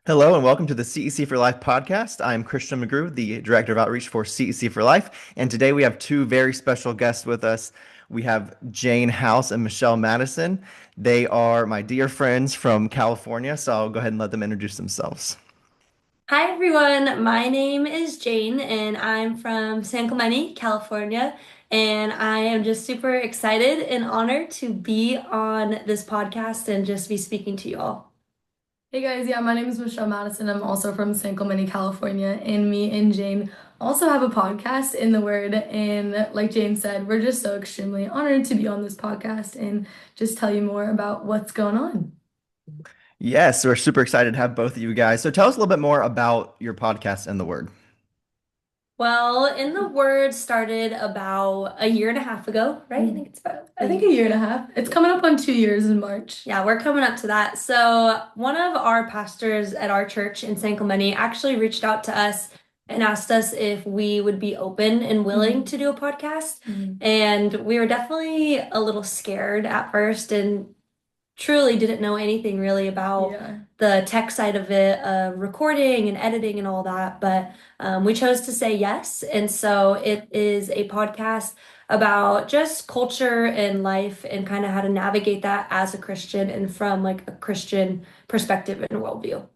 Hello and welcome to the CEC for Life podcast. I'm Christian McGrew, the Director of Outreach for CEC for Life. And today we have two very special guests with us. We have Jane House and Michelle Madison. They are my dear friends from California, so I'll go ahead and let them introduce themselves. Hi everyone, my name is Jane and I'm from San Clemente, California, and I am just super excited and honored to be on this podcast and just be speaking to you all. Hey guys, yeah, my name is Michelle Madison. I'm also from San Clemente, California, and me and Jane also have a podcast in the Word. And like Jane said, we're just so extremely honored to be on this podcast and just tell you more about what's going on. Yes, we're super excited to have both of you guys. So tell us a little bit more about your podcast and the Word. Well, In the Word started about a year and a half ago, right? I think it's about I think a year and a half. It's coming up on 2 years in March. Yeah, we're coming up to that. So, one of our pastors at our church in San Clemente actually reached out to us and asked us if we would be open and willing to do a podcast. And we were definitely a little scared at first and truly didn't know anything really about Yeah. the tech side of it, recording and editing and all that. But we chose to say yes. And so it is a podcast about just culture and life and kind of how to navigate that as a Christian and from like a Christian perspective and worldview.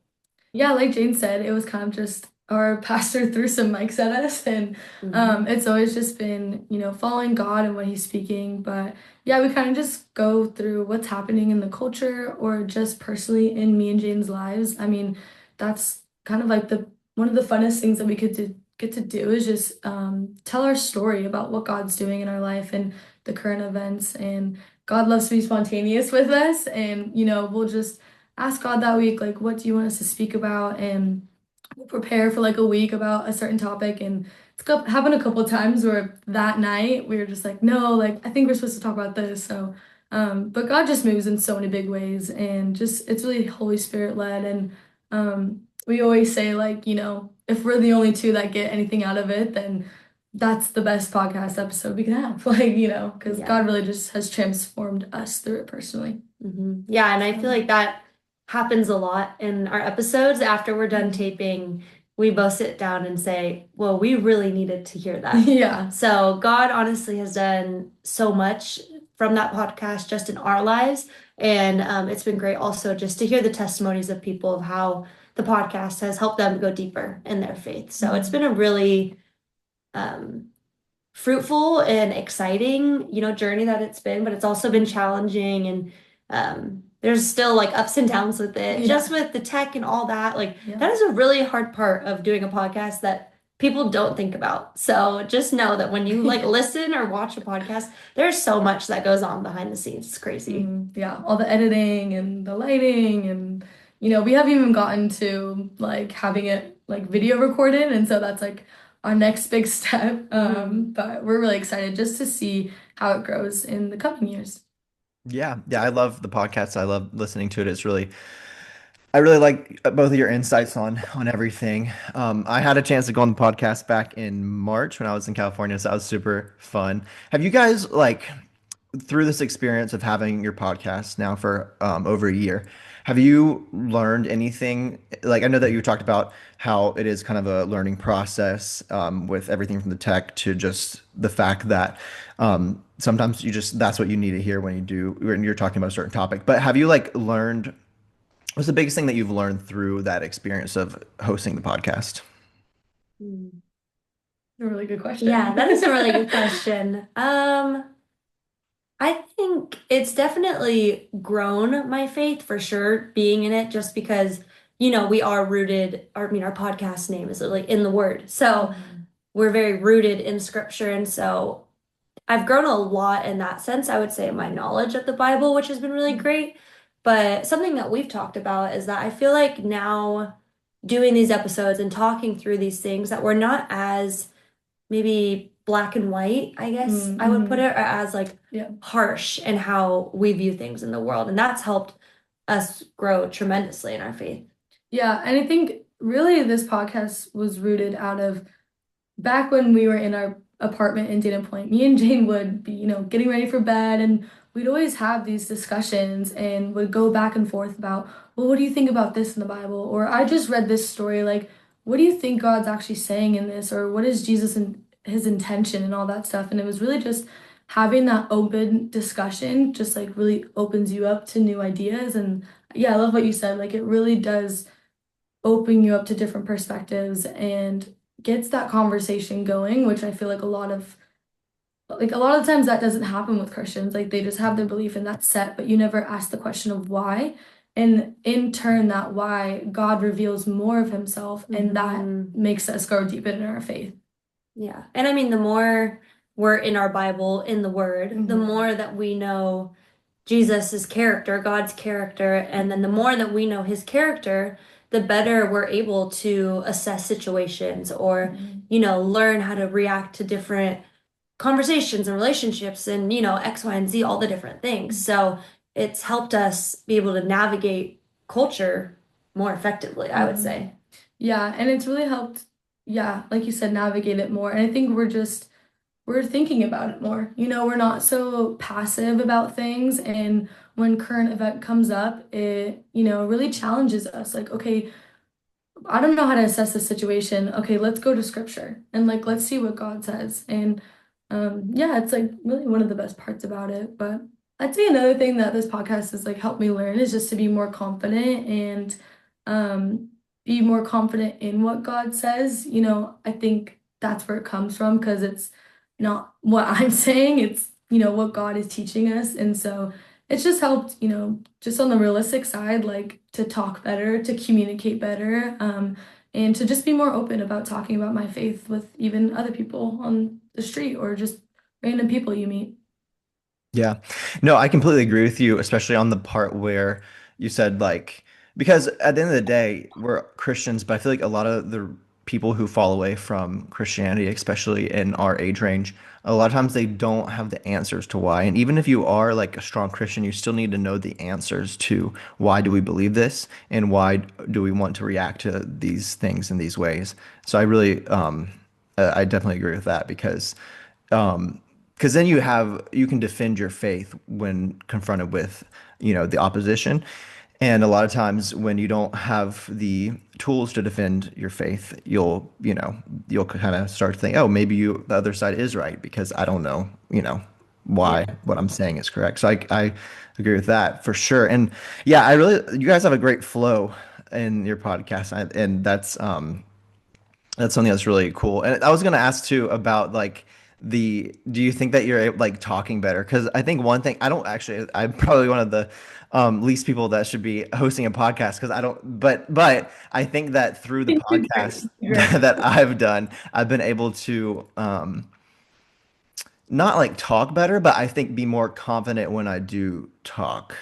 Yeah, like Jane said, it was kind of just our pastor threw some mics at us, and it's always just been, following God and what He's speaking. But yeah, we kind of just go through what's happening in the culture or just personally in me and Jane's lives. I mean, that's kind of like the one of the funnest things that we could get to do is just tell our story about what God's doing in our life and the current events. And God loves to be spontaneous with us, and we'll just ask God that week, like, what do you want us to speak about? And we'll prepare for like a week about a certain topic. And happened a couple of times where that night we were just like, no, like, I think we're supposed to talk about this. So, but God just moves in so many big ways, and just it's really Holy Spirit led. And we always say, like, if we're the only two that get anything out of it, then that's the best podcast episode we can have. Like, because Yeah. God really just has transformed us through it personally. Yeah, and I feel like that happens a lot in our episodes. After we're done taping, we both sit down and say, well, we really needed to hear that. Yeah. So God honestly has done so much from that podcast just in our lives. And it's been great also just to hear the testimonies of people of how the podcast has helped them go deeper in their faith. So it's been a really um, fruitful and exciting, journey that it's been, but it's also been challenging and there's still like ups and downs with it, just with the tech and all that. Like Yeah. that is a really hard part of doing a podcast that people don't think about. So just know that when you like listen or watch a podcast, there's so much that goes on behind the scenes. It's crazy. Yeah, all the editing and the lighting and we haven't even gotten to like having it like video recorded, and so that's like our next big step. But we're really excited just to see how it grows in the coming years. Yeah, I love the podcast. I love listening to it. I really like both of your insights on everything. I had a chance to go on the podcast back in March when I was in California, so that was super fun. Have you guys like through this experience of having your podcast now for over a year, have you learned anything? Like, I know that you talked about how it is kind of a learning process with everything from the tech to just the fact that sometimes that's what you need to hear when you're talking about a certain topic. But have you like learned, what's the biggest thing that you've learned through that experience of hosting the podcast? Mm. A really good question. Yeah, that is a really good question. I think it's definitely grown my faith for sure, being in it, just because, we are rooted, I mean, our podcast name is like in the Word. So we're very rooted in Scripture. And so I've grown a lot in that sense, I would say, in my knowledge of the Bible, which has been really great. But something that we've talked about is that I feel like now doing these episodes and talking through these things that we're not as maybe black and white, I guess I would put it, or as like Yeah. harsh in how we view things in the world. And that's helped us grow tremendously in our faith. Yeah, and I think really this podcast was rooted out of back when we were in our apartment in Dana Point. Me and Jane would be, getting ready for bed, and we'd always have these discussions and would go back and forth about, well, what do you think about this in the Bible? Or I just read this story, like, what do you think God's actually saying in this? Or what is Jesus and his intention and all that stuff? And it was really just having that open discussion, just like really opens you up to new ideas. And yeah, I love what you said. Like, it really does open you up to different perspectives and gets that conversation going, which I feel like a lot of times that doesn't happen with Christians. Like they just have their belief and that's set, but you never ask the question of why. And in turn, that why God reveals more of himself and that makes us go deeper in our faith. Yeah. And I mean, the more we're in our Bible, in the Word, the Mhm. more that we know Jesus's character, God's character, and then the more that we know his character, the better we're able to assess situations or, learn how to react to different conversations and relationships and, X, Y, and Z, all the different things. So it's helped us be able to navigate culture more effectively, I would say. Yeah, and it's really helped, yeah, like you said, navigate it more. And I think we're thinking about it more. We're not so passive about things. And when current event comes up, it, really challenges us. Like, okay, I don't know how to assess the situation. Okay, let's go to scripture and like let's see what God says. And yeah, it's like really one of the best parts about it. But I'd say another thing that this podcast has like helped me learn is just to be more confident and be more confident in what God says. I think that's where it comes from because it's not what I'm saying, it's what God is teaching us. And so it's just helped, just on the realistic side, like to talk better, to communicate better, and to just be more open about talking about my faith with even other people on the street or just random people you meet. Yeah. No, I completely agree with you, especially on the part where you said like because at the end of the day, we're Christians, but I feel like a lot of the people who fall away from Christianity, especially in our age range, a lot of times they don't have the answers to why. And even if you are like a strong Christian, you still need to know the answers to why do we believe this and why do we want to react to these things in these ways. So I definitely agree with that um, because then you can defend your faith when confronted with, the opposition. And a lot of times when you don't have the tools to defend your faith, you'll kind of start to think, oh, maybe the other side is right because I don't know, why Yeah. what I'm saying is correct. So I agree with that for sure. And yeah, you guys have a great flow in your podcast. And that's something that's really cool. And I was gonna ask too about like do you think that you're like talking better? Because I think one thing I don't actually, I'm probably one of the least people that should be hosting a podcast because I don't, but I think that through the podcast Great. that I've done, I've been able to not like talk better, but I think be more confident when I do talk.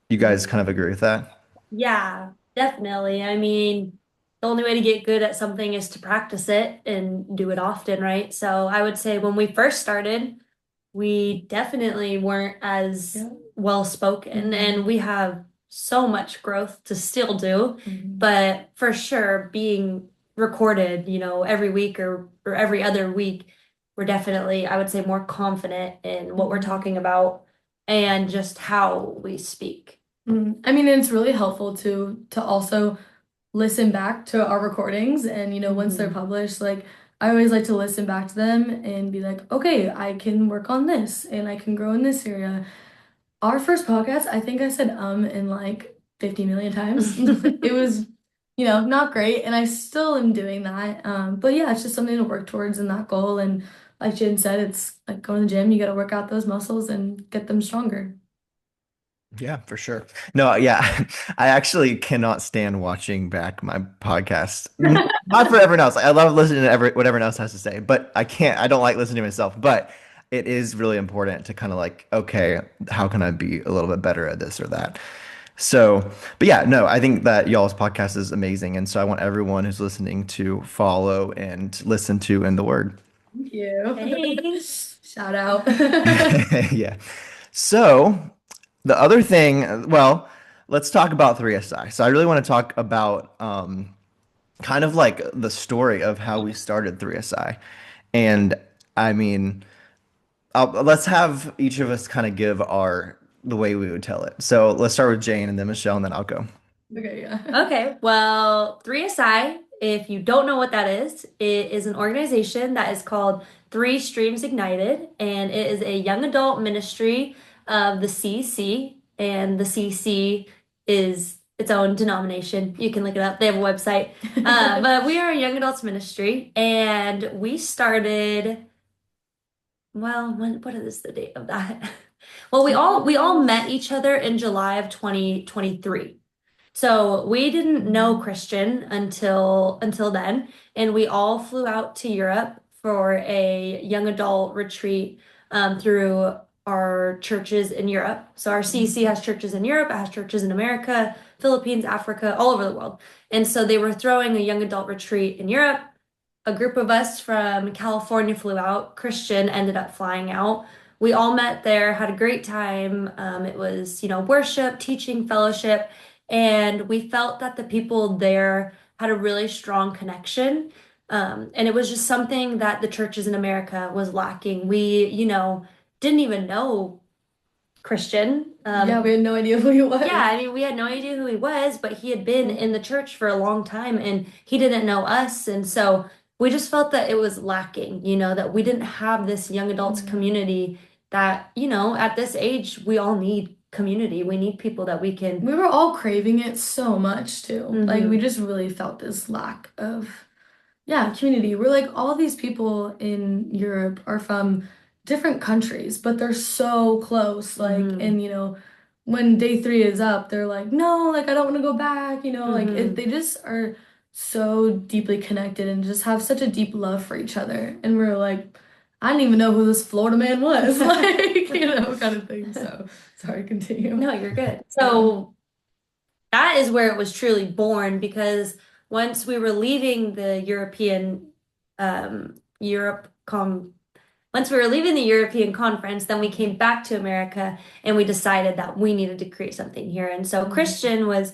You guys kind of agree with that? Yeah, definitely. I mean, the only way to get good at something is to practice it and do it often, right? So I would say when we first started, we definitely weren't as well spoken, and we have so much growth to still do. But for sure, being recorded, every week or every other week, we're definitely, I would say, more confident in what we're talking about and just how we speak. I mean, it's really helpful to also listen back to our recordings and once they're published, like I always like to listen back to them and be like, okay, I can work on this and I can grow in this area. Our first podcast, I think I said in like 50 million times. It was, not great and I still am doing that. But yeah, it's just something to work towards in that goal. And like Jen said, it's like going to the gym, you got to work out those muscles and get them stronger. Yeah, for sure. No, yeah, I actually cannot stand watching back my podcast. Not for everyone else. I love listening to what everyone else has to say, but I can't. I don't like listening to myself. But it is really important to kind of like, okay, how can I be a little bit better at this or that? So, but yeah, no, I think that y'all's podcast is amazing, and so I want everyone who's listening to follow and listen to In the Word. Thank you. Thanks. Shout out. Yeah. So. The other thing, well, let's talk about 3SI. So I really want to talk about kind of like the story of how we started 3SI. And I mean, let's have each of us kind of give our the way we would tell it. So let's start with Jane and then Michelle, and then I'll go. Okay, yeah. Okay, well, 3SI, if you don't know what that is, it is an organization that is called Three Streams Ignited, and it is a young adult ministry of the CC, and the CC is its own denomination. You can look it up. They have a website. But we are a young adults ministry, and we started, well, what is the date of that? Well, we all met each other in July of 2023. So we didn't know Christian until then, and we all flew out to Europe for a young adult retreat through our churches in Europe. So our CC has churches in Europe, it has churches in America, Philippines, Africa, all over the world. And so they were throwing a young adult retreat in Europe. A group of us from California flew out. Christian ended up flying out. We all met there, had a great time. It was, worship, teaching, fellowship. And we felt that the people there had a really strong connection. And it was just something that the churches in America was lacking. We, didn't even know Christian. Yeah, we had no idea who he was. Yeah, I mean, we had no idea who he was, but he had been in the church for a long time and he didn't know us. And so we just felt that it was lacking, that we didn't have this young adults community that, at this age, we all need community. We need people that we can. We were all craving it so much too. Like Mhm. we just really felt this lack of, yeah, community. We're like all these people in Europe are from different countries, but they're so close. Like, Mhm. and when day three is up, they're like, no, like I don't want to go back. They Mhm. just are so deeply connected and just have such a deep love for each other. And we're like, I didn't even know who this Florida man was, like, kind of thing. So sorry, continue. No, you're good. So that is where it was truly born because once we were leaving the Europe com once we were leaving the European conference, then we came back to America and we decided that we needed to create something here. And so Christian was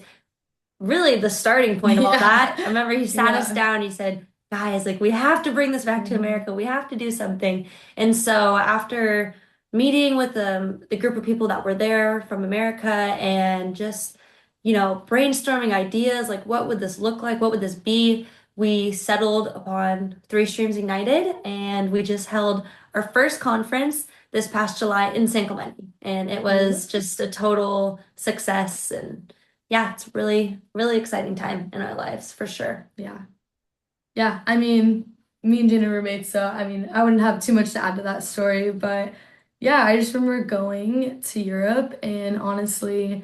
really the starting point of all that. I remember he sat us Yeah. down, he said, guys, like we have to bring this back to America. We have to do something. And so after meeting with the group of people that were there from America and just, brainstorming ideas, like what would this look like? What would this be? We settled upon Three Streams Ignited and we just held our first conference this past July in San Clemente. And it was just a total success and yeah, it's really, really exciting time in our lives for sure. Yeah. Yeah, I mean, me and Jen are roommates, so I mean, I wouldn't have too much to add to that story, but yeah, I just remember going to Europe and honestly,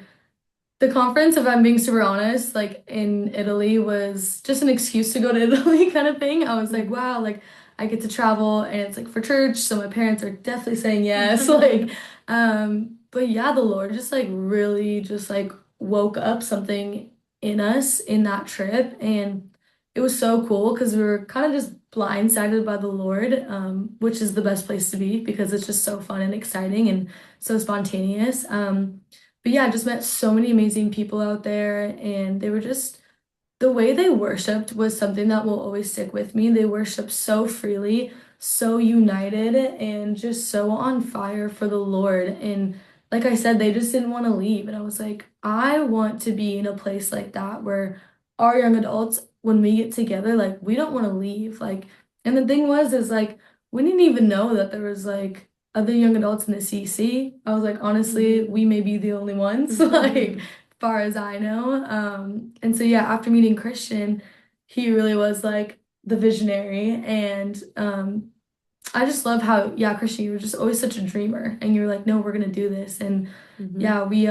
the conference, if I'm being super honest, like in Italy was just an excuse to go to Italy kind of thing. I was like, wow, like I get to travel and it's like for church, so my parents are definitely saying yes. But yeah, the Lord just like really just like woke up something in us in that trip and it was so cool because we were kind of just blindsided by the Lord, which is the best place to be because it's just so fun and exciting and so spontaneous. But yeah, I just met so many amazing people out there, and they were just the way they worshiped was something that will always stick with me. They worshiped so freely, so united, and just so on fire for the Lord. And like I said, they just didn't want to leave. And I was like, I want to be in a place like that where our young adults, when we get together, like we don't want to leave. And the thing was, is like we didn't even know that there was like other young adults in the CC. I was like, honestly, we may be the only ones. Like far as I know. And so yeah, after meeting Christian, he really was like the visionary. And I just love how, yeah, Christian, you were just always such a dreamer. And you were like, no, we're gonna do this. And Mhm. yeah, we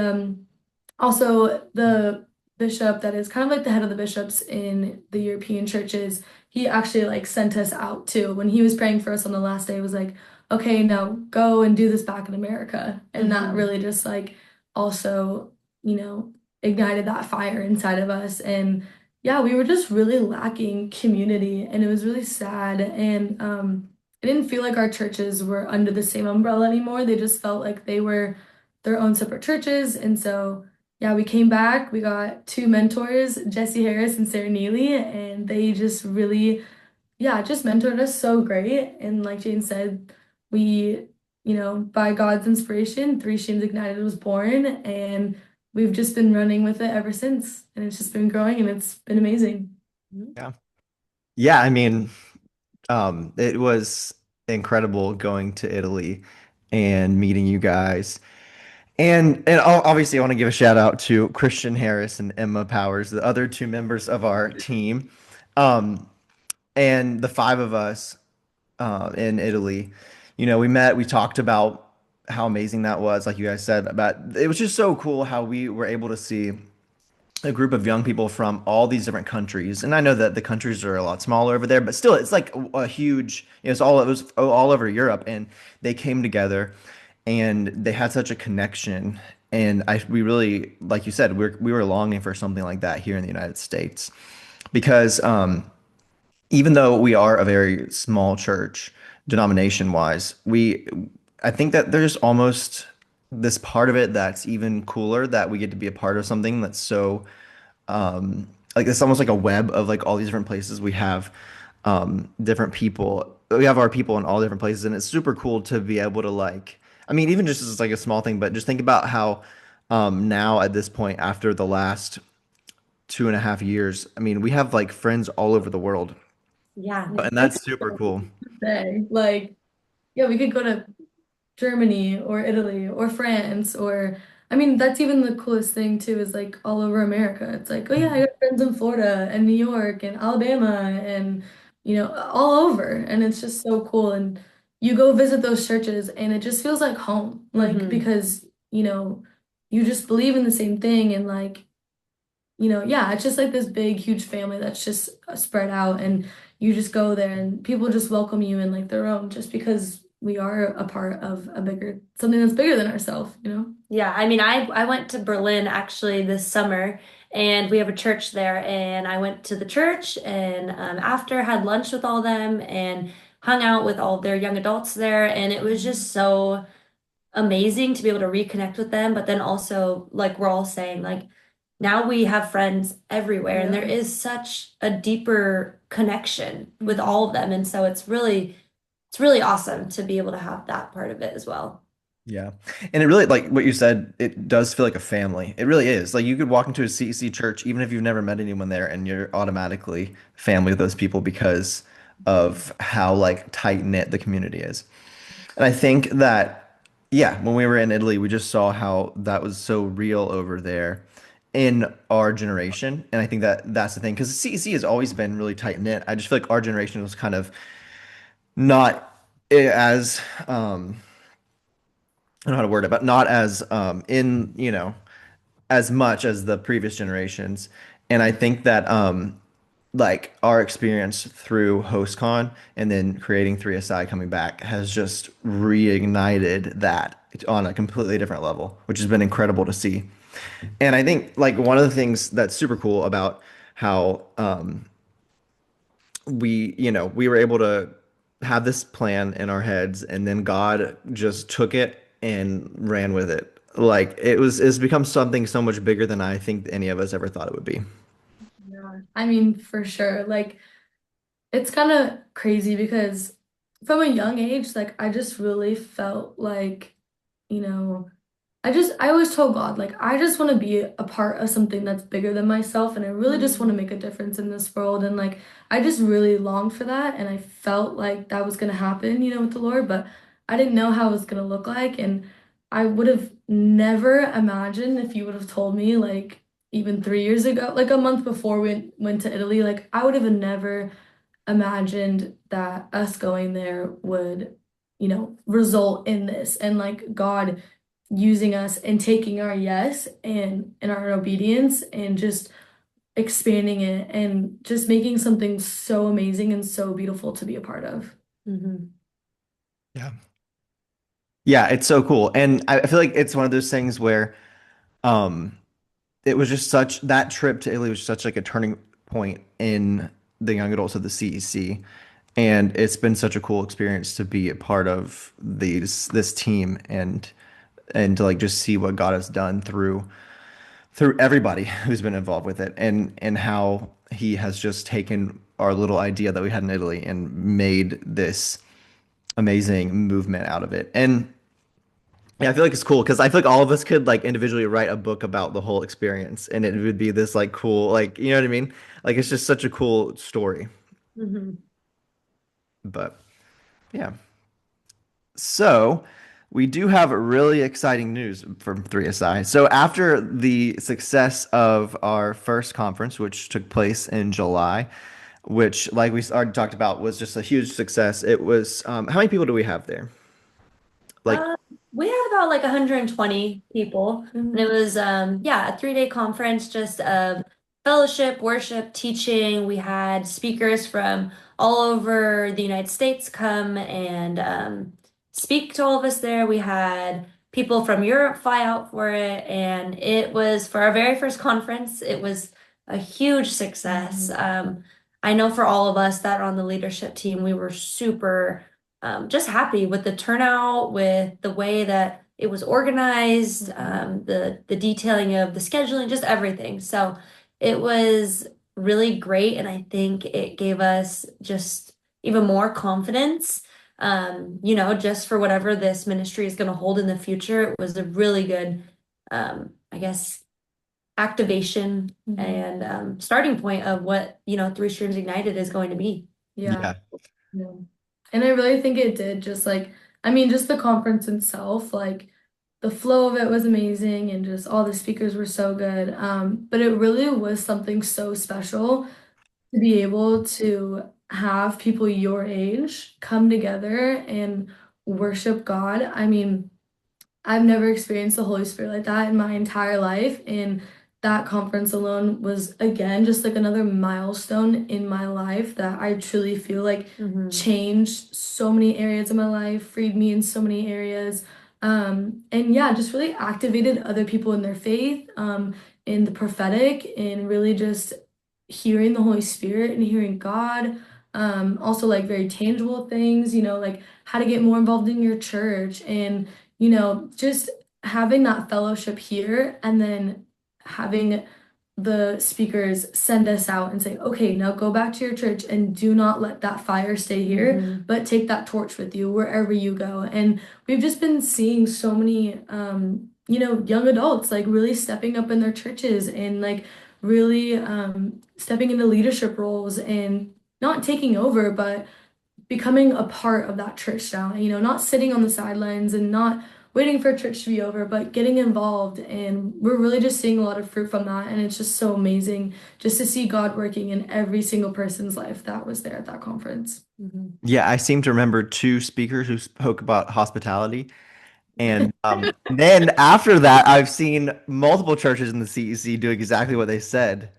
also the bishop that is kind of like the head of the bishops in the European churches, he actually like sent us out too. When he was praying for us on the last day, was like, okay, now go and do this back in America. And that Mhm. really just like also, you know, ignited that fire inside of us. And yeah, we were just really lacking community and it was really sad. And it didn't feel like our churches were under the same umbrella anymore. They just felt like they were their own separate churches. And so yeah, we came back. We got two mentors, Jesse Harris and Sarah Neely, and they just really, yeah, just mentored us so great. And like Jane said, we by God's inspiration, Three Streams Ignited was born, and we've just been running with it ever since. And it's just been growing and it's been amazing. Yeah. Yeah, I mean, it was incredible going to Italy and meeting you guys. And obviously, I want to give a shout out to Christian Harris and Emma Powers, the other two members of our team. Um, and the five of us in Italy, we met, we talked about how amazing that was, like you guys said, about it was just so cool how we were able to see a group of young people from all these different countries. And I know that the countries are a lot smaller over there, but still, it's like a huge, it was all over Europe, and they came together and they had such a connection. And we really, like you said, we were longing for something like that here in the United States because even though we are a very small church denomination wise, I think that there's almost this part of it that's even cooler that we get to be a part of something that's so like it's almost like a web of like all these different places we have different people. We have our people in all different places, and it's super cool to be able to like. I mean, even just as like a small thing, but just think about how now at this point, after the last 2.5 years, I mean, we have like friends all over the world, Yeah. and That's that's super cool. say. Like, yeah, we could go to Germany or Italy or France or I mean that's even the coolest thing too is like all over America. It's like, oh yeah, I got friends in Florida and New York and Alabama and all over and it's just so cool and you go visit those churches and it just feels like home. Like Hmm. because, you just believe in the same thing and like yeah, it's just like this big, huge family that's just spread out, and you just go there, and people just welcome you in like their own, just because we are a part of a bigger, something that's bigger than ourselves. Yeah, I mean, I went to Berlin actually this summer, and we have a church there, and I went to the church, and after had lunch with all them, and hung out with all their young adults there, and it was just so amazing to be able to reconnect with them. But then also, like we're all saying, like now we have friends everywhere, and there Yeah. is such a deeper connection with Mhm. all of them, and so it's really awesome to be able to have that part of it as well. Yeah. And it really, like what you said, it does feel like a family. It really is. Like you could walk into a CEC church, even if you've never met anyone there, and you're automatically family with those people because of how like tight knit the community is. And I think that, yeah, when we were in Italy, we just saw how that was so real over there in our generation. And I think that that's the thing, because CEC has always been really tight knit. I just feel like our generation was kind of not as, I don't know how to word it, but not as as much as the previous generations. And I think that like our experience through HostCon and then creating 3SI coming back has just reignited that on a completely different level, which has been incredible to see. And I think like one of the things that's super cool about how we were able to have this plan in our heads, and then God just took it and ran with it. Like it's become something so much bigger than I think any of us ever thought it would be. Yeah. I mean, for sure. Like, it's kind of crazy because from a young age, like, I just really felt like, you know, I always told God, like, I just want to be a part of something that's bigger than myself. And I really just want to make a difference in this world. And like, I just really longed for that. And I felt like that was going to happen, with the Lord, but I didn't know how it was going to look like. And I would have never imagined if you would have told me, like, even 3 years ago, like a month before we went to Italy, like, I would have never imagined that us going there would, result in this and like God using us and taking our yes and our obedience and just expanding it and just making something so amazing and so beautiful to be a part of. Hmm. Yeah. Yeah, it's so cool. And I feel like it's one of those things where um it was just such that trip to Italy was such like a turning point in the young adults of the CEC. And it's been such a cool experience to be a part of this team and to like just see what God has done through everybody who's been involved with it and how he has just taken our little idea that we had in Italy and made this amazing movement out of it. And yeah, I feel like it's cool because I feel like all of us could like individually write a book about the whole experience and it would be this like cool, like, you know what I mean? Like it's just such a cool story. Hmm. But yeah. So we do have really exciting news from 3SI. So after the success of our first conference, which took place in July, which like we already talked about was just a huge success. It was how many people do we have there? Like Uh, we had about like 120 people, and it was yeah, a 3-day conference just of fellowship, worship, teaching. We had speakers from all over the United States come and speak to all of us there. We had people from Europe fly out for it, and it was for our very first conference. It was a huge success. I know for all of us that are on the leadership team, we were super just happy with the turnout, with the way that it was organized, the detailing of the scheduling, just everything. So it was really great, and I think it gave us just even more confidence. Just for whatever this ministry is going to hold in the future, it was a really good, I guess, activation and starting point of what, Three Streams Ignited is going to be. Yeah. yeah. Yeah. And I really think it did just like, I mean, just the conference itself, like the flow of it was amazing and just all the speakers were so good. But it really was something so special to be able to have people your age come together and worship God. I mean, I've never experienced the Holy Spirit like that in my entire life. And that conference alone was, again, just like another milestone in my life that I truly feel like Mhm. changed so many areas of my life, freed me in so many areas. And yeah, just really activated other people in their faith, in the prophetic, and really just hearing the Holy Spirit and hearing God. Also, like very tangible things, like how to get more involved in your church and just having that fellowship here and then having the speakers send us out and say, okay, now go back to your church and do not let that fire stay here, Mhm. but take that torch with you wherever you go. And we've just been seeing so many, young adults like really stepping up in their churches and like really stepping into leadership roles and not taking over, but becoming a part of that church now, not sitting on the sidelines and not waiting for church to be over, but getting involved. And we're really just seeing a lot of fruit from that. And it's just so amazing just to see God working in every single person's life that was there at that conference. Mhm. Yeah, I seem to remember two speakers who spoke about hospitality. And then after that, I've seen multiple churches in the CEC do exactly what they said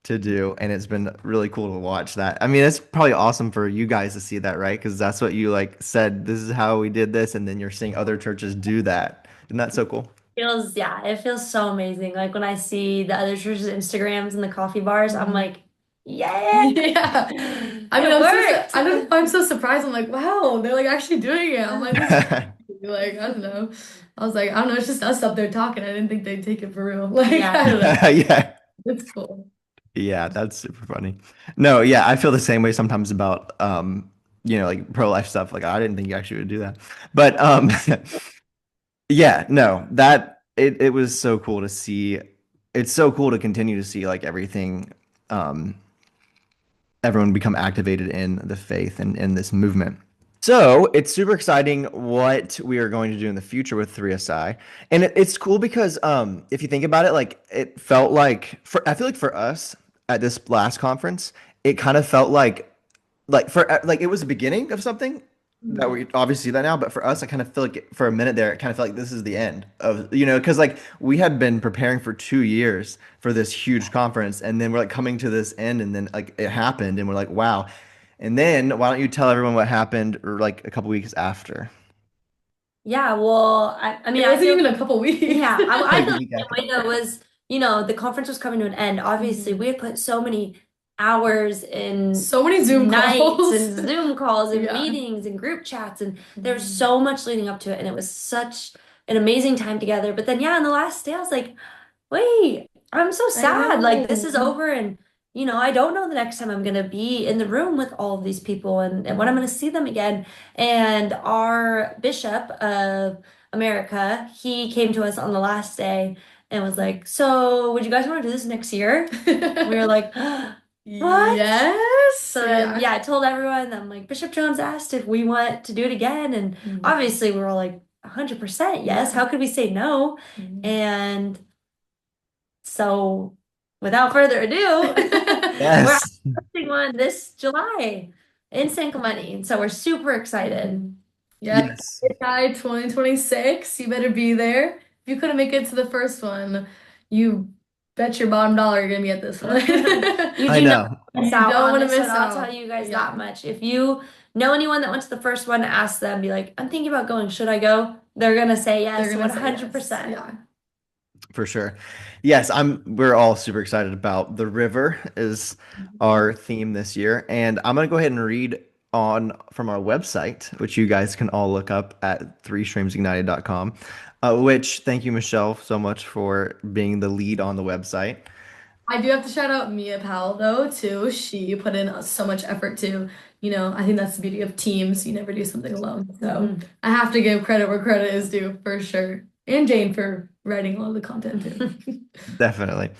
to do, and it's been really cool to watch that. I mean, it's probably awesome for you guys to see that, right? Because that's what you like said, this is how we did this, and then you're seeing other churches do that. Isn't that so cool? Feels, yeah, it feels so amazing. Like when I see the other churches' Instagrams and the coffee bars, I'm Mhm. like, yeah, Yeah. I mean, it I don't know worked. if I'm so surprised. I'm like, wow, they're like actually doing it. I'm like, this is like, I don't know. I was like, I don't know, it's just us up there talking. I didn't think they'd take it for real. Like, Yeah. I don't know. Yeah. It's cool. Yeah, that's super funny. No, yeah, I feel the same way sometimes about like pro-life stuff. Like I didn't think you actually would do that. But yeah, no, that it was so cool to see. It's so cool to continue to see like everything um everyone become activated in the faith and in this movement. So it's super exciting what we are going to do in the future with 3SI. And it's cool because if you think about it, like it felt like I feel like for us at this last conference, it kind of felt like for like it was the beginning of something that Mhm. we obviously see that now, but for us, I kind of feel like for a minute there, it kind of felt like this is the end of, because like we had been preparing for 2 years for this huge conference, and then we're like coming to this end, and then like it happened, and we're like, wow. And then why don't you tell everyone what happened or like a couple weeks after? Yeah, well, I mean, It I wasn't feel, even a couple weeks. yeah, I Like the feel week the after. same way though was, the conference was coming to an end. Obviously, we Mhm. had put so many hours in So many Zoom nights calls. and Zoom calls and Yeah. meetings and group chats, and there was Mhm. so much leading up to it, and it was such an amazing time together. But then, yeah, on the last day, I was like, wait, I'm so I sad. Like, this is know. over, and I don't know the next time I'm going to be in the room with all of these people and when I'm going to see them again. And our Bishop of America, he came to us on the last day and was like, "So, would you guys want to do this next year?" We were like, "What?" Yes. So then, Yeah. yeah, I told everyone, I'm like, Bishop Jones asked if we want to do it again. And Mhm. obviously, we were all like, 100% yes. Yeah. How could we say no? Mhm. And so, without further ado, we're Yes. hosting one this July in San Clemente. And so, we're super excited. Yeah, Yes. Guy 2026. You better be there. If you couldn't make it to the first one, you bet your bottom dollar you're gonna be at this one. You I do not know. miss You out don't on want to this miss one. I'll tell out. you guys that Yeah. much. If you know anyone that went to the first one, ask them, be like, I'm thinking about going. Should I go? They're gonna say They're yes, gonna say yes. 100%. Yeah. For sure. Yes, we're all super excited about the river is our theme this year. And I'm gonna go ahead and read on from our website, which you guys can all look up at threestreamsignited.com. Which thank you, Michelle, so much for being the lead on the website. I do have to shout out Mia Powell though too. She put in so much effort too. I think that's the beauty of teams. You never do something alone. So I have to give credit where credit is due for sure. And Jane for writing all the content too. Definitely.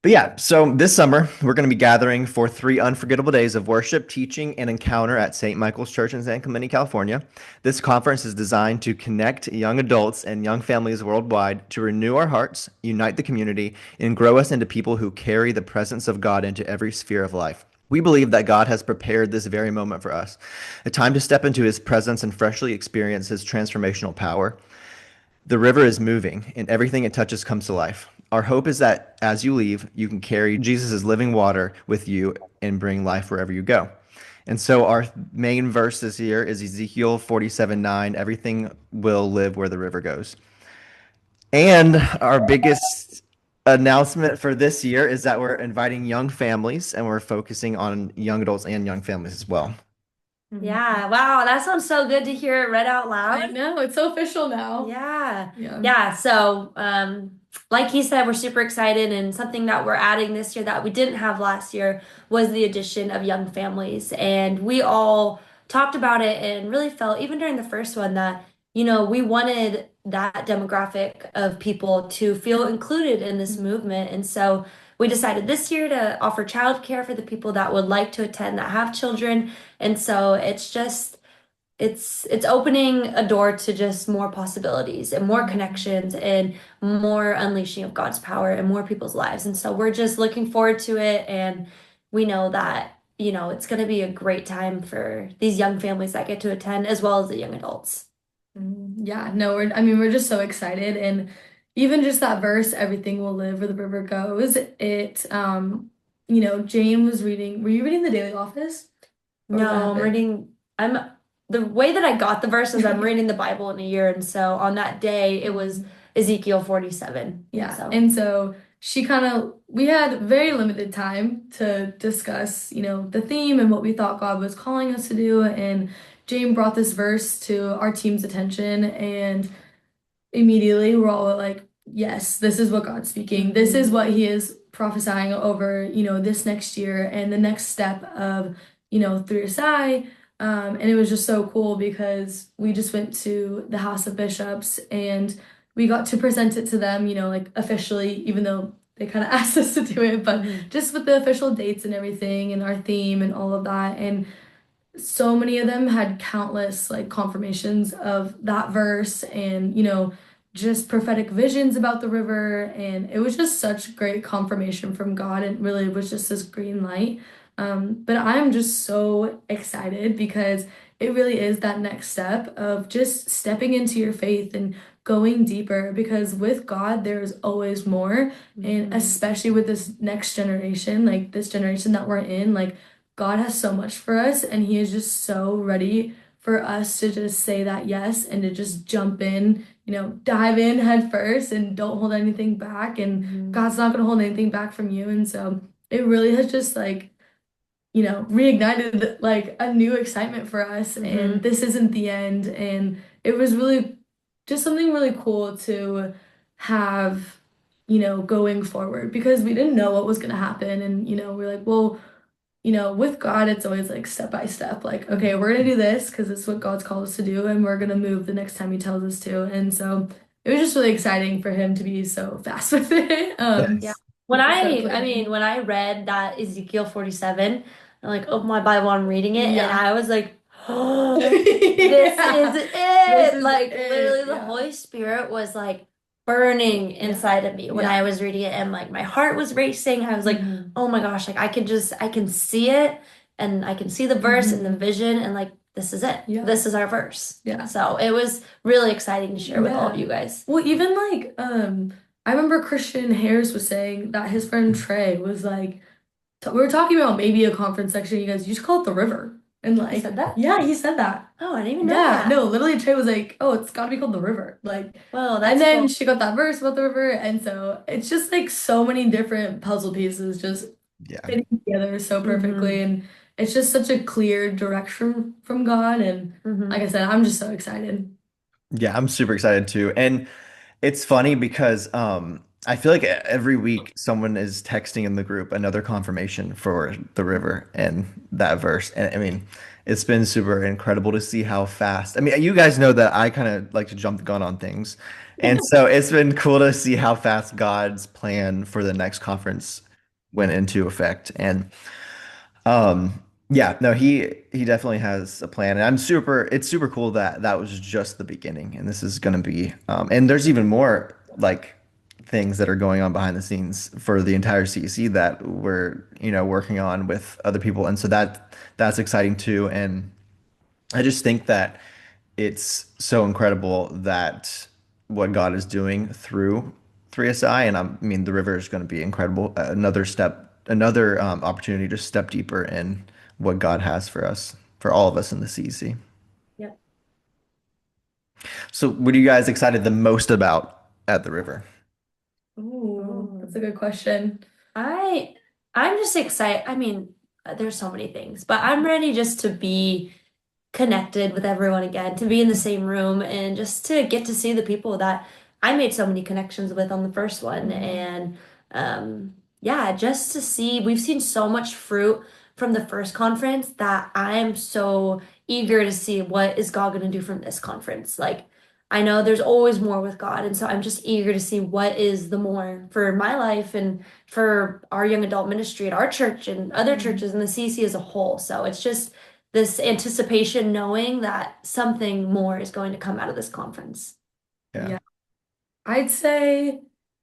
But yeah, so this summer we're going to be gathering for 3 unforgettable days of worship, teaching, and encounter at St. Michael's Church in San Clemente, California. This conference is designed to connect young adults and young families worldwide to renew our hearts, unite the community, and grow us into people who carry the presence of God into every sphere of life. We believe that God has prepared this very moment for us, a time to step into his presence and freshly experience his transformational power. The river is moving, and everything it touches comes to life. Our hope is that as you leave, you can carry Jesus' living water with you and bring life wherever you go. And so our main verse this year is Ezekiel 47:9. Everything will live where the river goes. And our biggest announcement for this year is that we're inviting young families and we're focusing on young adults and young families as well. Yeah, wow, that sounds so good to hear it read out I loud. know, it's so official now. Yeah. Yeah. Yeah. So, like he said, we're super excited, and something that we're adding this year that we didn't have last year was the addition of young families. And we all talked about it and really felt, even during the first one, that, we wanted that demographic of people to feel included in this movement. And so we decided this year to offer childcare for the people that would like to attend that have children. And so it's opening a door to just more possibilities and more connections and more unleashing of God's power in more people's lives. And so we're just looking forward to it, and we know that, it's going to be a great time for these young families that get to attend as well as the young adults. Yeah, no, we're just so excited. And even just that verse, everything will live where the river goes. Jane was reading, were you reading the Daily Office? Or what No, happened? I'm the way that I got the verse is I'm reading the Bible in a year, and so on that day it was Ezekiel 47. Yeah. So And so we had very limited time to discuss, the theme and what we thought God was calling us to do. And Jane brought this verse to our team's attention, and immediately we're all like, yes, this is what God's speaking. This is what He is prophesying over, this next year and the next step of, through Sai. And it was just so cool because we just went to the House of Bishops and we got to present it to them, like officially, even though they kind of asked us to do it, but just with the official dates and everything and our theme and all of that. And so many of them had countless like confirmations of that verse and just prophetic visions about the river, and it was just such great confirmation from God and really was just this green light. But I'm just so excited because it really is that next step of just stepping into your faith and going deeper, because with God there's always more. And especially with this next generation, like this generation that we're in, like God has so much for us, and He is just so ready for us to just say that yes and to just jump in, dive in head first and don't hold anything back. And God's not going to hold anything back from you. And so it really has just like, reignited like a new excitement for us. And this isn't the end. And it was really just something really cool to have, going forward because we didn't know what was going to happen. And, we're like, well, with God, it's always like step by step, like, okay, we're gonna do this because it's what God's called us to do, and we're gonna move the next time He tells us to. And so it was just really exciting for him to be so fast with it. Yeah. Yes. When To start I mean, planning. when I read that Ezekiel 47, I like opened my Bible, I'm reading it, and Yeah. I was like, oh, this is Yeah. This it. is Like it. literally the Yeah. Holy Spirit was like burning Yeah. inside of me when I Yeah. was reading it, and like my heart was racing. I was like, Hmm. oh my gosh, like I can see it, and I can see the verse and the Hmm. vision, and like this is it. Yeah. This is our verse. Yeah. So it was really exciting to share with all of Yeah. you guys. Well, even like I remember Christian Harris was saying that his friend Trey was like we were talking about maybe a conference section. You guys, you just call it the river. And He like, said that? yeah, he said that. Oh, I didn't even know Yeah, that. no, literally Trey was like, oh, it's gotta be called the river. Like, Well, and that's then cool. she got that verse about the river. And so it's just like so many different puzzle pieces just Yeah. fitting together so perfectly. Hmm. And it's just such a clear direction from God. And like Hmm. I said, I'm just so excited. Yeah, I'm super excited too. And it's funny because I feel like every week someone is texting in the group another confirmation for the river and that verse. And I mean, it's been super incredible to see how fast. I mean, you guys know that I kind of like to jump the gun on things. And so it's been cool to see how fast God's plan for the next conference went into effect. And yeah, no, he definitely has a plan, and it's super cool that that was just the beginning, and this is going to be, and there's even more like things that are going on behind the scenes for the entire CEC that we're, working on with other people, and so that's exciting too, and I just think that it's so incredible that what God is doing through 3SI, and I mean the river is going to be incredible. Another step, another opportunity to step deeper in what God has for us, for all of us in the CEC. Yep. So, what are you guys excited the most about at the river? Ooh, Oh. that's a good question. I I'm just excited. I mean, there's so many things, but I'm ready just to be connected with everyone again, to be in the same room and just to get to see the people that I made so many connections with on the first one. Mhm. And yeah, just to see, we've seen so much fruit from the first conference that I'm so eager to see what is God going to do from this conference. Like, I know there's always more with God, and so I'm just eager to see what is the more for my life and for our young adult ministry at our church and other Mhm. churches and the CC as a whole. So it's just this anticipation knowing that something more is going to come out of this conference. Yeah, Yeah. I'd say,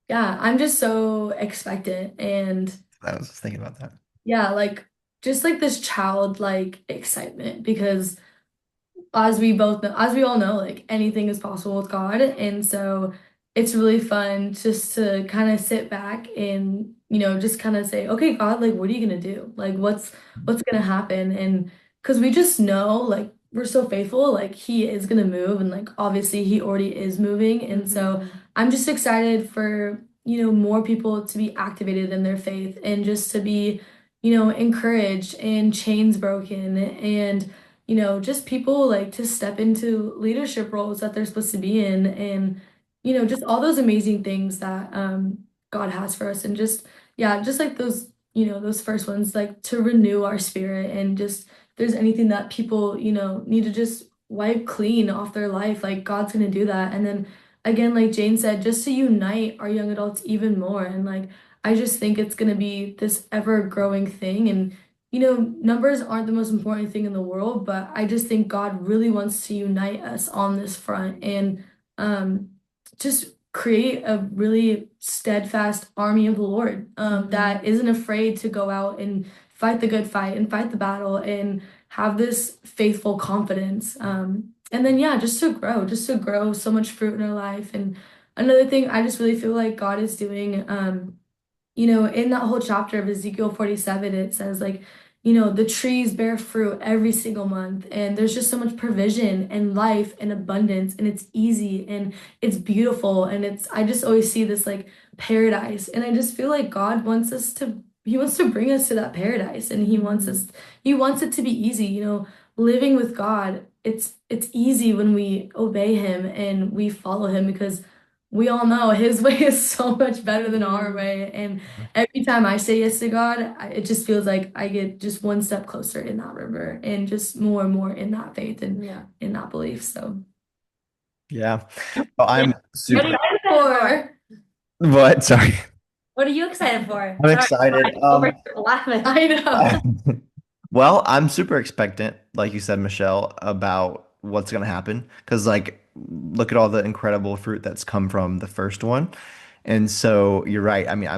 yeah, I'm just so expectant and I was just thinking about that. yeah, like just like this childlike excitement because as we all know, like anything is possible with God. And so it's really fun just to kind of sit back and, just kind of say, okay, God, like, what are you gonna do? Like, what's gonna happen? And because we just know, like, we're so faithful, like, He is gonna move, and like, obviously, He already is moving. And so I'm just excited for, more people to be activated in their faith and just to be, encouraged and chains broken and just people like to step into leadership roles that they're supposed to be in and, just all those amazing things that God has for us and just, yeah, just like those, those first ones, like to renew our spirit and just if there's anything that people, need to just wipe clean off their life, like God's gonna do that. And then again, like Jane said, just to unite our young adults even more. And like, I just think it's gonna be this ever growing thing. And numbers aren't the most important thing in the world, but I just think God really wants to unite us on this front and um, just create a really steadfast army of the Lord that isn't afraid to go out and fight the good fight and fight the battle and have this faithful confidence. And then, yeah, just to grow so much fruit in our life. And another thing I just really feel like God is doing. In that whole chapter of Ezekiel 47, it says like, the trees bear fruit every single month, and there's just so much provision and life and abundance, and it's easy and it's beautiful, and I just always see this like paradise, and I just feel like God wants He wants to bring us to that paradise, and He wants it to be easy, living with God. It's easy when we obey Him and we follow Him because we all know his way is so much better than our Mm, way. And every time I say yes to God, it just feels like I get just one step closer in that river and just more and more in that faith and yeah. in that belief. So, Yeah. Well, Yeah. I'm What are you super. excited for? What? Sorry. What are you excited for? I'm Sorry, excited. over here laughing. I know. Well, I'm super expectant, like you said, Michelle, about what's gonna happen. Because like, look at all the incredible fruit that's come from the first one. And so you're right. I mean,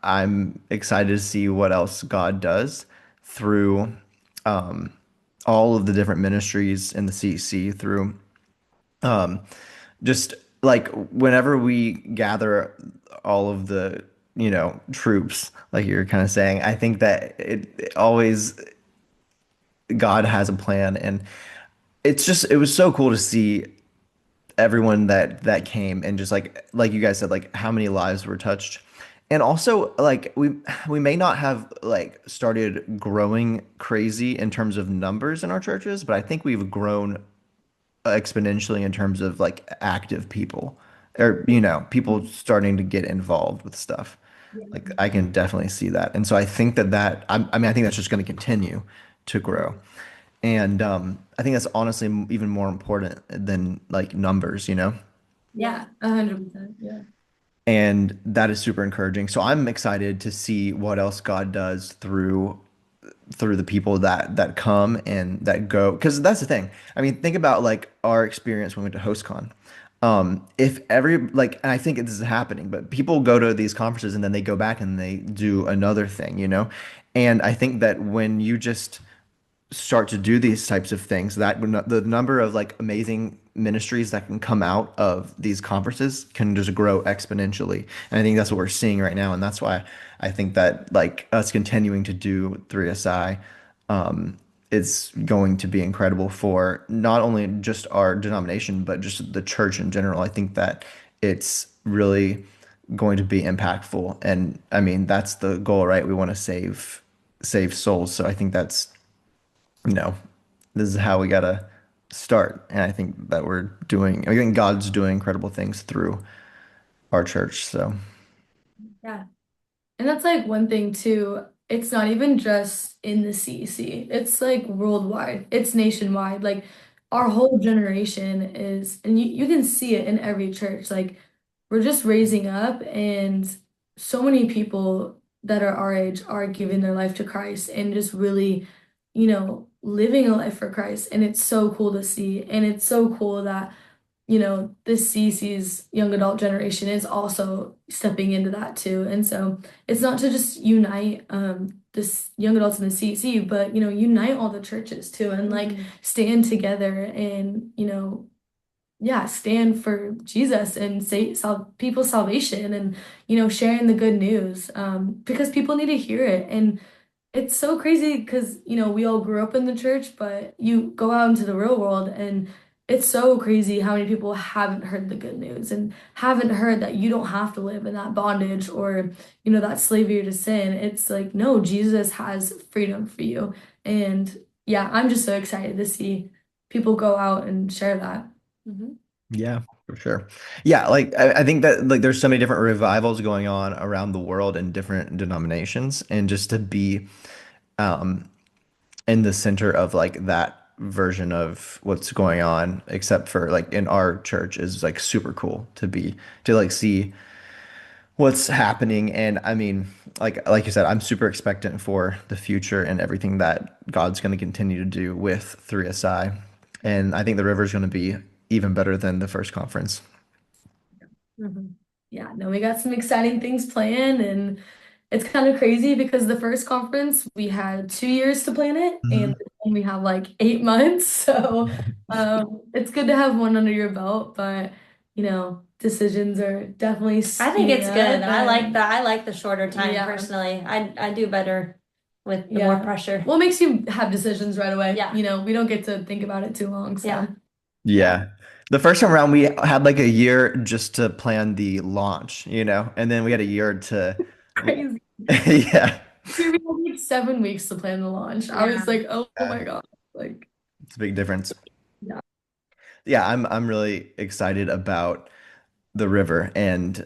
I'm excited to see what else God does through um, all of the different ministries in the CEC, through um, just like whenever we gather all of the, troops, like you're kind of saying, I think that it always God has a plan, and it was so cool to see everyone that came, and just like you guys said, like how many lives were touched. And also like we may not have like started growing crazy in terms of numbers in our churches, but I think we've grown exponentially in terms of like active people, or people starting to get involved with stuff. Like I can definitely see that. And so I think I mean I think that's just going to continue to grow. And I think that's honestly even more important than like numbers. Yeah. Yeah, 100%. Yeah. And that is super encouraging. So I'm excited to see what else God does through the people that come and that go. Because that's the thing. I mean, think about like our experience when we went to HostCon. If every like, and I think this is happening, but people go to these conferences and then they go back and they do another thing. And I think that when you just start to do these types of things, that the number of like amazing ministries that can come out of these conferences can just grow exponentially. And I think that's what we're seeing right now. And that's why I think that like us continuing to do 3SI is going to be incredible for not only just our denomination, but just the church in general. I think that it's really going to be impactful. And I mean, that's the goal, right? We want to save souls. So I think that's you know, this is how we gotta start. And I think that I think God's doing incredible things through our church. So, Yeah. And that's like one thing too. It's not even just in the CEC. It's like worldwide. It's nationwide. Like our whole generation is, and you can see it in every church. Like we're just raising up and so many people that are our age are giving their life to Christ and just really, living a life for Christ. And it's so cool to see. And it's so cool that this CC's young adult generation is also stepping into that too. And so it's not to just unite this young adults in the CC, but unite all the churches too and like stand together and yeah, stand for Jesus and say people's salvation and sharing the good news because people need to hear it. And it's so crazy because, we all grew up in the church, but you go out into the real world and it's so crazy how many people haven't heard the good news and haven't heard that you don't have to live in that bondage or, that slavery to sin. It's like, no, Jesus has freedom for you. And yeah, I'm just so excited to see people go out and share that. Hmm. yeah, for sure. Yeah, like I think that like there's so many different revivals going on around the world in different denominations, and just to be um in the center of like that version of what's going on, except for like in our church, is like super cool to like see what's happening. And I mean, like you said, I'm super expectant for the future and everything that God's going to continue to do with 3SI. And I think the river is going to be even better than the first conference. Mhm. Yeah, no, we got some exciting things planned, and it's kind of crazy because the first conference we had 2 years to plan it, and Mhm. this one we have like 8 months. So it's good to have one under your belt, but decisions are definitely I think speeding it's good. up, and I like the shorter time yeah, personally. I do better with the more yeah. pressure. What makes you have decisions right away? Yeah. We don't get to think about it too long, Yeah. so yeah. Yeah. The first time around, we had like a year just to plan the launch, and then we had a year to, Crazy. yeah, Here we had like 7 weeks to plan the launch. I Yeah. was like, oh yeah, my God. Like, it's a big difference. yeah. Yeah, I'm really excited about. the river. And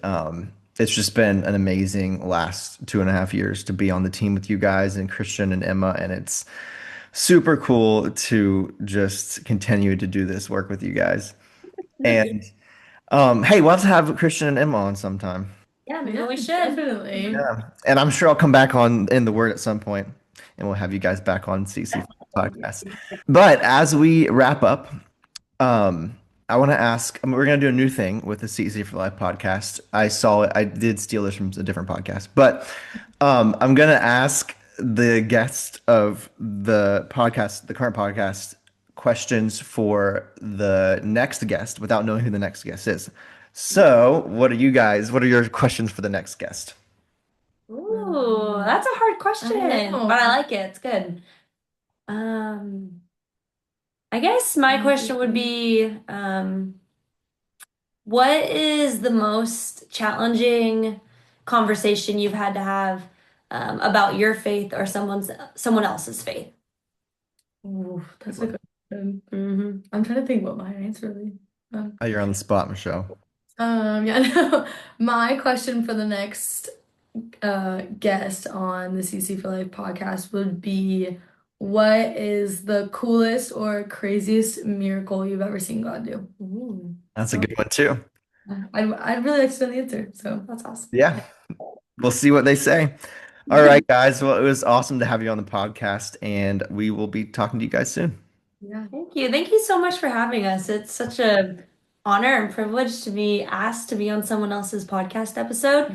it's just been an amazing last 2.5 years to be on the team with you guys and Christian and Emma. And it's super cool to just continue to do this work with you guys. And hey, we'll have to have Christian and Emma on sometime. Yeah, maybe Yeah, we should. definitely. Yeah. And I'm sure I'll come back on in the Word at some point, and we'll have you guys back on CC podcast. But as we wrap up, um, I want to ask, we're going to do a new thing with the CC for Life podcast. I saw it. I did steal this from a different podcast, but I'm going to ask the guest of the podcast, the current podcast, questions for the next guest without knowing who the next guest is. So, what are your questions for the next guest? Ooh, that's a hard question, I know. but I like it. It's good. Um, I guess my question would be, what is the most challenging conversation you've had to have, about your faith or someone else's faith? Ooh, that's a good question. Hmm. I'm trying to think what my answer would be. Oh, you're on the spot, Michelle. Yeah, no. My question for the next guest on the CC for Life podcast would be, what is the coolest or craziest miracle you've ever seen God do? Ooh, That's a So good one too. I'd really like to know the answer. So that's awesome. Yeah, we'll see what they say. All right, guys. Well, it was awesome to have you on the podcast, and we will be talking to you guys soon. yeah. Thank you. Thank you so much for having us. It's such a honor and privilege to be asked to be on someone else's podcast episode.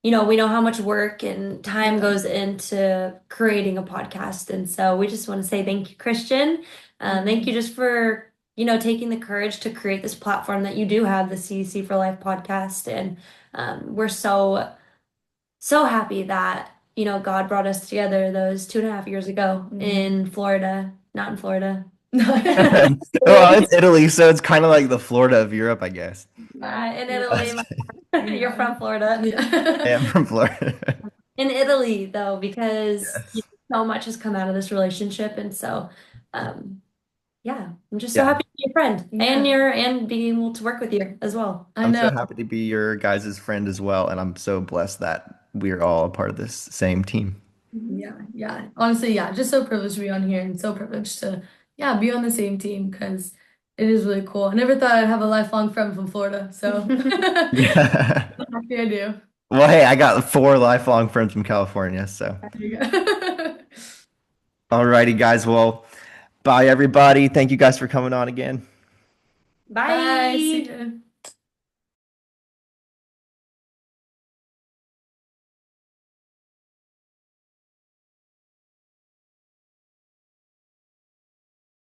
We know how much work and time Yeah. goes into creating a podcast. And so we just want to say thank you, Christian. Thank you just for, taking the courage to create this platform that you do have, the CC for Life podcast. And we're so happy that, God brought us together those 2.5 years ago in Florida, not in Florida. Well, it's Italy, so it's kind of like the Florida of Europe, I guess. In Italy. You're from Florida. I am from Florida. In Italy, though, because Yes. so much has come out of this relationship, and so, um, yeah, I'm just so Yeah. happy to be your friend and being able to work with you as well. I I'm so know. happy to be your guys' friend as well, and I'm so blessed that we're all a part of this same team. Yeah. Honestly, yeah, just so privileged to be on here and so privileged to, yeah, be on the same team because it is really cool. I never thought I'd have a lifelong friend from Florida, so Yeah. happy I do. Well, hey, I got 4 lifelong friends from California, so. There you go. Alrighty, guys. Well, bye, everybody. Thank you guys for coming on again. Bye. Bye. See ya.